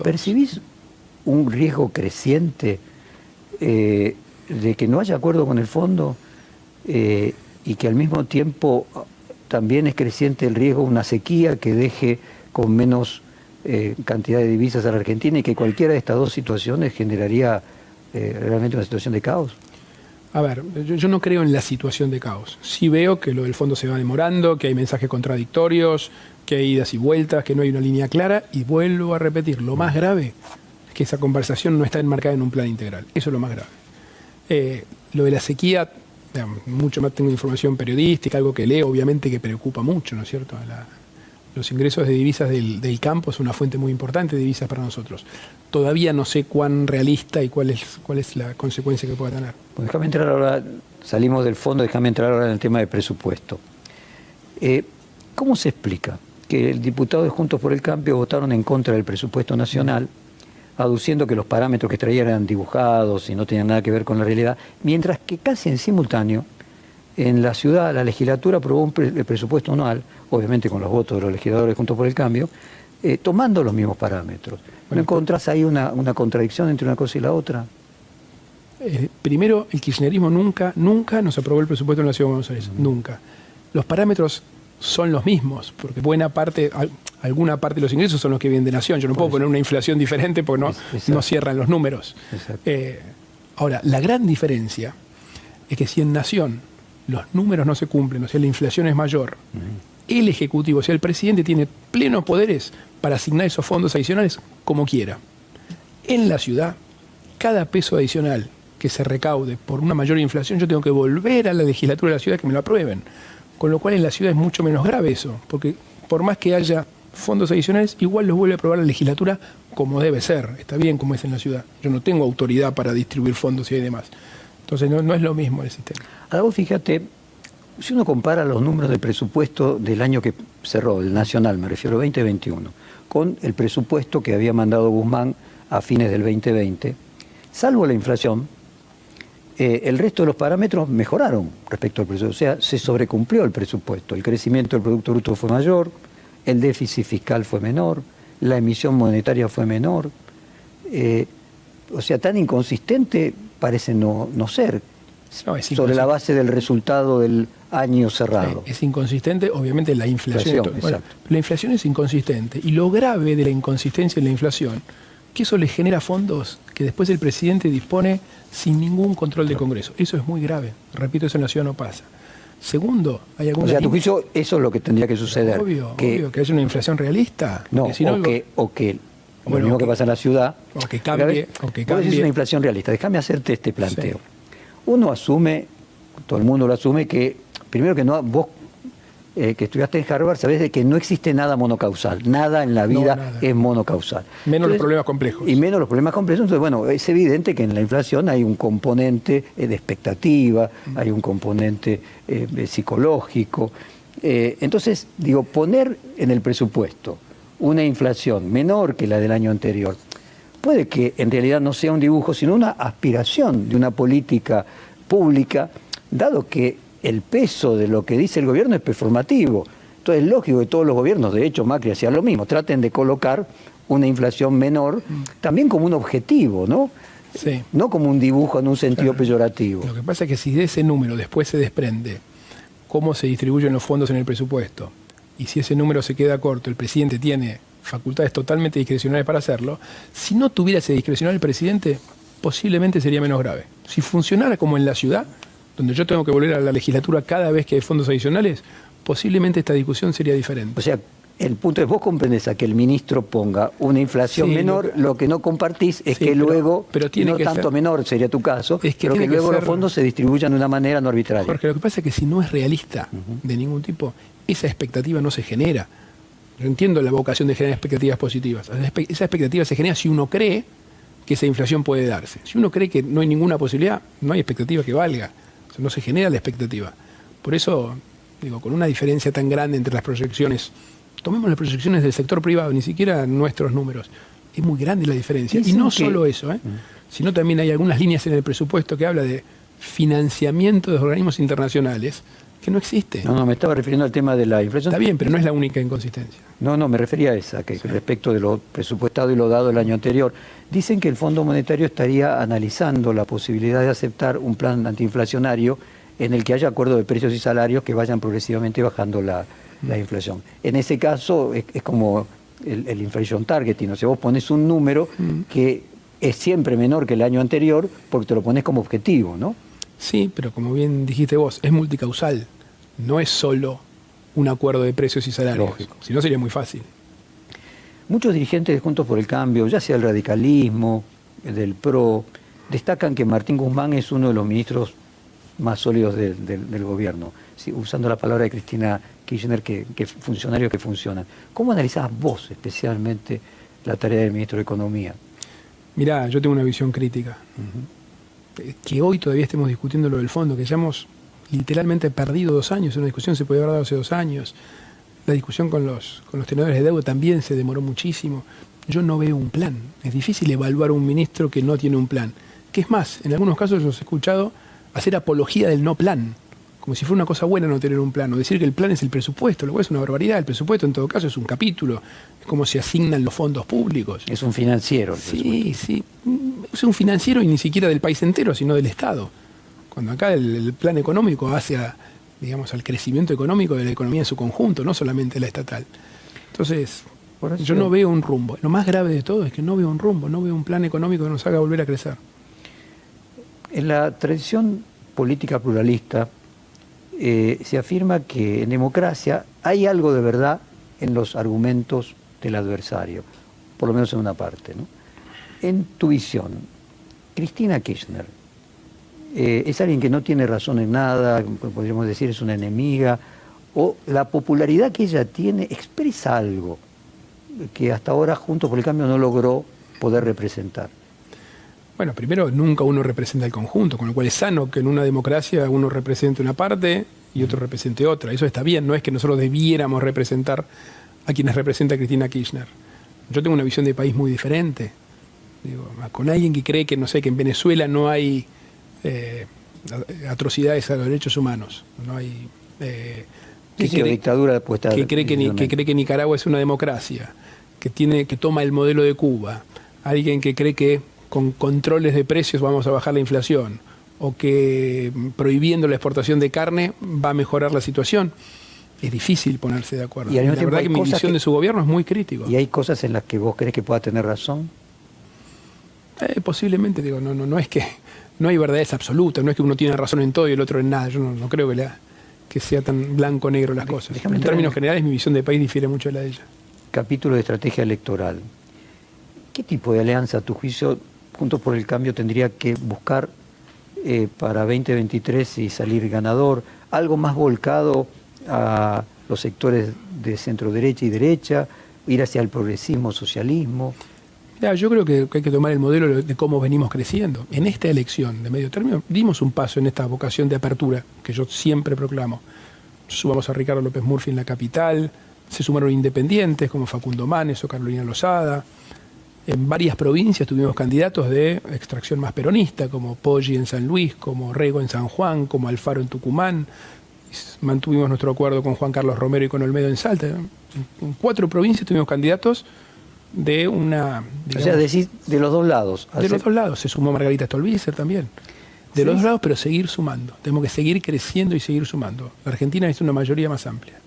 ¿Percibís un riesgo creciente de que no haya acuerdo con el fondo y que al mismo tiempo también es creciente el riesgo de una sequía que deje con menos cantidad de divisas a la Argentina y que cualquiera de estas dos situaciones generaría realmente una situación de caos? A ver, yo no creo en la situación de caos. Sí veo que lo del fondo se va demorando, que hay mensajes contradictorios, que hay idas y vueltas, que no hay una línea clara. Y vuelvo a repetir, lo más grave es que esa conversación no está enmarcada en un plan integral. Eso es lo más grave. Lo de la sequía, mucho más tengo información periodística, algo que leo, obviamente que preocupa mucho, ¿no es cierto? Los ingresos de divisas del campo son una fuente muy importante de divisas para nosotros. Todavía no sé cuán realista y cuál es la consecuencia que pueda tener. Pues déjame entrar ahora, salimos del fondo, déjame entrar ahora en el tema del presupuesto. ¿Cómo se explica que el diputado de Juntos por el Cambio votaron en contra del presupuesto nacional, aduciendo que los parámetros que traían eran dibujados y no tenían nada que ver con la realidad, mientras que casi en simultáneo en la ciudad la legislatura aprobó un presupuesto anual, obviamente con los votos de los legisladores Juntos por el Cambio, tomando los mismos parámetros? ¿No encontrás ahí una contradicción entre una cosa y la otra? Primero, el kirchnerismo nunca nos aprobó el presupuesto de la Ciudad de Buenos Aires, nunca. Los parámetros son los mismos, porque alguna parte de los ingresos son los que vienen de Nación. Yo no puedo poner una inflación diferente porque no cierran los números. Ahora, la gran diferencia es que si en Nación los números no se cumplen, o sea, la inflación es mayor, el Ejecutivo, o sea, el presidente tiene plenos poderes para asignar esos fondos adicionales como quiera. En la ciudad, cada peso adicional que se recaude por una mayor inflación, yo tengo que volver a la legislatura de la ciudad que me lo aprueben. Con lo cual en la ciudad es mucho menos grave eso, porque por más que haya fondos adicionales, igual los vuelve a aprobar la legislatura como debe ser. Está bien como es en la ciudad. Yo no tengo autoridad para distribuir fondos y demás. Entonces no es lo mismo el sistema. Ahora vos fíjate, si uno compara los números del presupuesto del año que cerró, el nacional, me refiero al 2021, con el presupuesto que había mandado Guzmán a fines del 2020, salvo la inflación, el resto de los parámetros mejoraron respecto al presupuesto. O sea, se sobrecumplió el presupuesto. El crecimiento del Producto Bruto fue mayor, el déficit fiscal fue menor, la emisión monetaria fue menor. O sea, tan inconsistente parece no ser, sobre la base del resultado del año cerrado. Es inconsistente, obviamente, la inflación. La inflación es inconsistente. Y lo grave de la inconsistencia en la inflación, que eso le genera fondos que después el presidente dispone sin ningún control del Congreso. Eso es muy grave. Repito, eso en la ciudad no pasa. Segundo, hay algunas... O sea, a tu juicio, eso es lo que tendría que suceder. Obvio, que haya una inflación realista. No, si no lo mismo que pasa en la ciudad. O que cambie. Vos decís una inflación realista. Déjame hacerte este planteo. Sí. Uno asume, todo el mundo lo asume, que primero que no, vos que estudiaste en Harvard, sabés de que no existe nada monocausal. Nada en la vida es monocausal. Menos los problemas complejos. Y menos los problemas complejos. Entonces, bueno, es evidente que en la inflación hay un componente de expectativa, hay un componente psicológico. Entonces, digo, poner en el presupuesto una inflación menor que la del año anterior, puede que en realidad no sea un dibujo, sino una aspiración de una política pública, dado que el peso de lo que dice el gobierno es performativo. Entonces es lógico que todos los gobiernos, de hecho Macri hacía lo mismo, traten de colocar una inflación menor también como un objetivo, ¿no? Sí. No como un dibujo en un sentido peyorativo. Lo que pasa es que si de ese número después se desprende cómo se distribuyen los fondos en el presupuesto, y si ese número se queda corto, el presidente tiene facultades totalmente discrecionales para hacerlo, si no tuviera ese discrecional el presidente, posiblemente sería menos grave. Si funcionara como en la ciudad, donde yo tengo que volver a la legislatura cada vez que hay fondos adicionales, posiblemente esta discusión sería diferente. O sea, el punto es, vos comprendés a que el ministro ponga una inflación menor, lo que no compartís es que luego, no tanto menor sería tu caso, pero que luego los fondos se distribuyan de una manera no arbitraria. Jorge, lo que pasa es que si no es realista de ningún tipo, esa expectativa no se genera. Yo entiendo la vocación de generar expectativas positivas. Esa expectativa se genera si uno cree que esa inflación puede darse. Si uno cree que no hay ninguna posibilidad, no hay expectativa que valga. O sea, no se genera la expectativa. Por eso, digo, con una diferencia tan grande entre las proyecciones, tomemos las proyecciones del sector privado, ni siquiera nuestros números. Es muy grande la diferencia. Y no solo eso, sino también hay algunas líneas en el presupuesto que habla de financiamiento de organismos internacionales que no existe. No, me estaba refiriendo al tema de la inflación. Está bien, pero no es la única inconsistencia. No, me refería a esa, que respecto de lo presupuestado y lo dado el año anterior. Dicen que el Fondo Monetario estaría analizando la posibilidad de aceptar un plan antiinflacionario en el que haya acuerdo de precios y salarios que vayan progresivamente bajando la inflación. En ese caso es como el inflation targeting, o sea, vos pones un número que es siempre menor que el año anterior porque te lo pones como objetivo, ¿no? Sí, pero como bien dijiste vos, es multicausal, no es solo un acuerdo de precios y salarios. Lógico. Si no sería muy fácil. Muchos dirigentes de Juntos por el Cambio, ya sea el radicalismo, del PRO, destacan que Martín Guzmán es uno de los ministros más sólidos del gobierno, sí, usando la palabra de Cristina Kirchner, que funcionarios que funcionan. ¿Cómo analizás vos especialmente la tarea del ministro de Economía? Mirá, yo tengo una visión crítica. Que hoy todavía estemos discutiendo lo del fondo, que ya hemos literalmente perdido 2 años, una discusión se podía haber dado hace 2 años. La discusión con los tenedores de deuda también se demoró muchísimo. Yo no veo un plan. Es difícil evaluar a un ministro que no tiene un plan. Que es más, en algunos casos los he escuchado hacer apología del no plan, como si fuera una cosa buena no tener un plan, o decir que el plan es el presupuesto, lo cual es una barbaridad. El presupuesto en todo caso es un capítulo, es como se asignan los fondos públicos. Es un financiero. Sí, es un financiero y ni siquiera del país entero, sino del Estado. Cuando acá el plan económico hace al crecimiento económico de la economía en su conjunto, no solamente la estatal. Entonces, yo no veo un rumbo. Lo más grave de todo es que no veo un rumbo, no veo un plan económico que nos haga volver a crecer. En la tradición política pluralista se afirma que en democracia hay algo de verdad en los argumentos del adversario, por lo menos en una parte, ¿no? En tu visión, Cristina Kirchner es alguien que no tiene razón en nada, podríamos decir es una enemiga, o la popularidad que ella tiene expresa algo que hasta ahora Juntos por el Cambio no logró poder representar. Bueno, primero, nunca uno representa el conjunto, con lo cual es sano que en una democracia uno represente una parte y otro represente otra. Eso está bien, no es que nosotros debiéramos representar a quienes representa Cristina Kirchner. Yo tengo una visión de país muy diferente. Digo, con alguien que cree que, no sé, que en Venezuela no hay atrocidades a los derechos humanos, no hay... dictadura puesta que cree que Nicaragua es una democracia, que toma el modelo de Cuba, alguien que cree que con controles de precios vamos a bajar la inflación, o que prohibiendo la exportación de carne va a mejorar la situación. Es difícil ponerse de acuerdo. Y la verdad que mi visión de su gobierno es muy crítico. ¿Y hay cosas en las que vos crees que pueda tener razón? Posiblemente, digo, no es que no hay verdades absolutas, no es que uno tiene razón en todo y el otro en nada. Yo no creo que sea tan blanco-negro las cosas. En términos generales, mi visión de país difiere mucho de la de ella. Capítulo de estrategia electoral. ¿Qué tipo de alianza, a tu juicio, Juntos por el Cambio tendría que buscar para 2023 y salir ganador? ¿Algo más volcado a los sectores de centro-derecha y derecha? ¿Ir hacia el progresismo, socialismo? Yo creo que hay que tomar el modelo de cómo venimos creciendo. En esta elección de medio término dimos un paso en esta vocación de apertura que yo siempre proclamo. Sumamos a Ricardo López Murphy en la capital, se sumaron independientes como Facundo Manes o Carolina Lozada. En varias provincias tuvimos candidatos de extracción más peronista, como Poggi en San Luis, como Rego en San Juan, como Alfaro en Tucumán. Mantuvimos nuestro acuerdo con Juan Carlos Romero y con Olmedo en Salta. En 4 provincias tuvimos candidatos de una... Digamos, o sea, decís de los dos lados. De los dos lados. Se sumó Margarita Stolbizer también. De los dos lados, pero seguir sumando. Tenemos que seguir creciendo y seguir sumando. La Argentina es una mayoría más amplia.